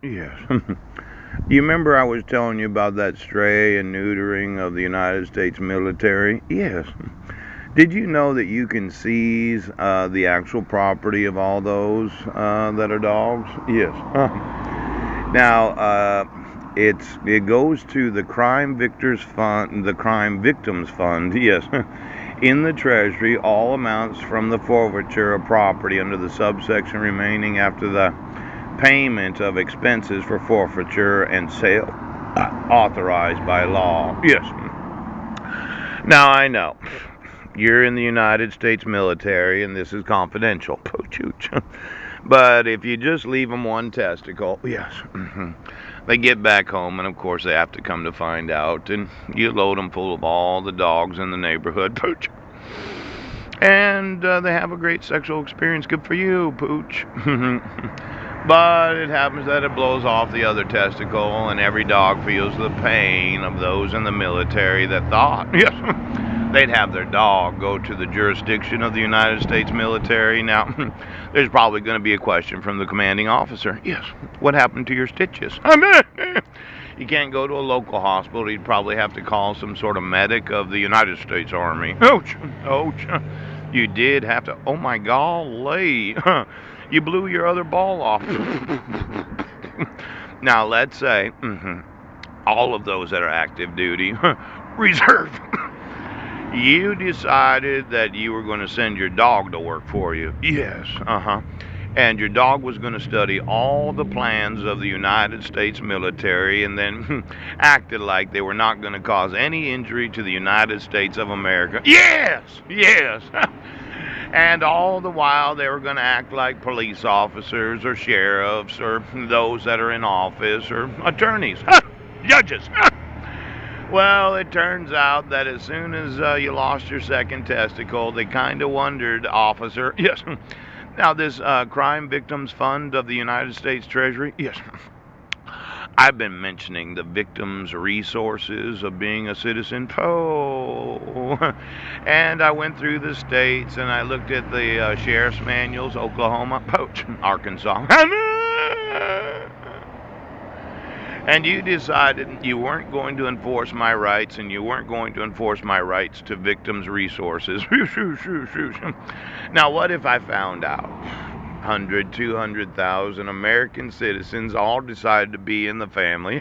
Yes. You remember I was telling you about that stray and neutering of the United States military? Yes. Did you know that you can seize the actual property of all those that are dogs? Yes. Now, it goes to the Crime Victors Fund, the Crime Victims Fund. Yes. In the Treasury, all amounts from the forfeiture of property under the subsection remaining after the payment of expenses for forfeiture and sale authorized by law. Yes. Now I know you're in the United States military and this is confidential. Poochooch. But if you just leave them one testicle, yes, they get back home and of course they have to come to find out, and you load them full of all the dogs in the neighborhood. Pooch. And they have a great sexual experience. Good for you, Pooch. But it happens that it blows off the other testicle, and every dog feels the pain of those in the military that thought, yes, they'd have their dog go to the jurisdiction of the United States military. Now, there's probably going to be a question from the commanding officer. Yes, what happened to your stitches? You can't go to a local hospital. You'd probably have to call some sort of medic of the United States Army. Ouch! Ouch! You did have to. Oh my golly! You blew your other ball off. Now let's say all of those that are active duty, reserve. You decided that you were going to send your dog to work for you. Yes. And your dog was going to study all the plans of the United States military and then acted like they were not going to cause any injury to the United States of America. Yes, yes. And all the while they were going to act like police officers or sheriffs or those that are in office or attorneys, judges. Well, it turns out that as soon as you lost your second testicle, they kind of wondered, officer. Yes. Now, this Crime Victims Fund of the United States Treasury, yes, I've been mentioning the victims' resources of being a citizen. Oh, and I went through the states and I looked at the sheriff's manuals, Oklahoma, Poach, Arkansas. And you decided you weren't going to enforce my rights and you weren't going to enforce my rights to victims' resources. Now, what if I found out 100, 200,000 American citizens all decided to be in the family?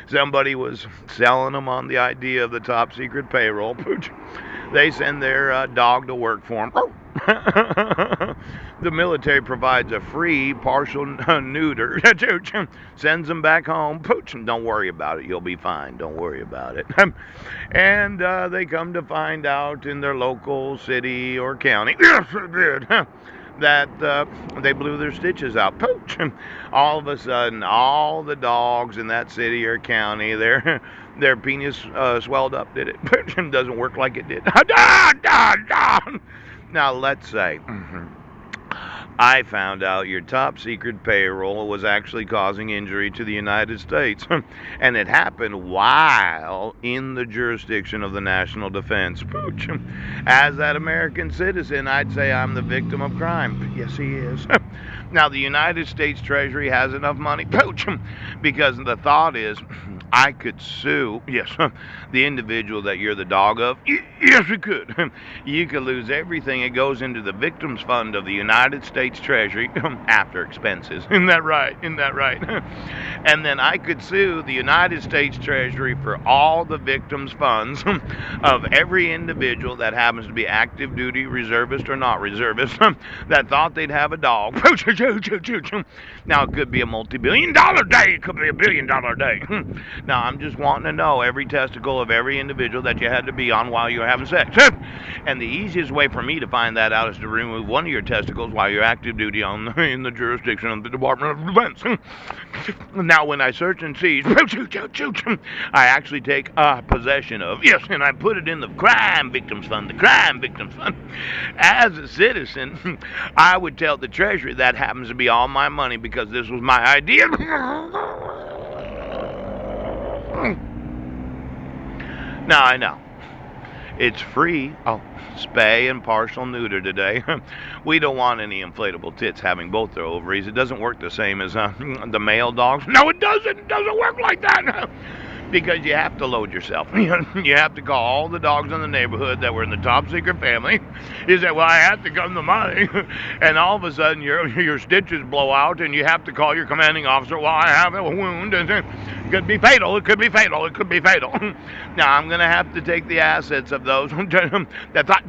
Somebody was selling them on the idea of the top secret payroll. They send their dog to work for them. The military provides a free partial neuter. Sends them back home. Pooch, don't worry about it. You'll be fine. Don't worry about it. And they come to find out in their local city or county, yes, it did, that they blew their stitches out. Pooch. All of a sudden, all the dogs in that city or county, their penis swelled up, did it? It doesn't work like it did. Now, let's say I found out your top secret payroll was actually causing injury to the United States. And it happened while in the jurisdiction of the national defense. Pooch. As that American citizen, I'd say I'm the victim of crime. Yes, he is. Now, the United States Treasury has enough money. Pooch. Because the thought is, I could sue, yes, the individual that you're the dog of. Yes, you could. You could lose everything. It goes into the Victims Fund of the United States Treasury after expenses. Isn't that right? Isn't that right? And then I could sue the United States Treasury for all the victims' funds of every individual that happens to be active duty, reservist, or not reservist that thought they'd have a dog. Now, it could be a multi-billion-dollar day. It could be a billion-dollar day. Now, I'm just wanting to know every testicle of every individual that you had to be on while you were having sex. And the easiest way for me to find that out is to remove one of your testicles while you're active duty in the jurisdiction of the Department of Defense. Now, when I search and seize, I actually take possession of, yes, and I put it in the Crime Victims Fund, the Crime Victims Fund. As a citizen, I would tell the Treasury that happens to be all my money because this was my idea. Now, I know It's free. Oh, spay and partial neuter today. We don't want any inflatable tits having both their ovaries. It doesn't work the same as the male dogs. No, it doesn't. It doesn't work like that. Because you have to load yourself. You have to call all the dogs in the neighborhood that were in the top secret family. You say, well, I have to come to mine. And all of a sudden your stitches blow out and you have to call your commanding officer, well, I have a wound. And it could be fatal. It could be fatal. It could be fatal. Now, I'm going to have to take the assets of those that thought,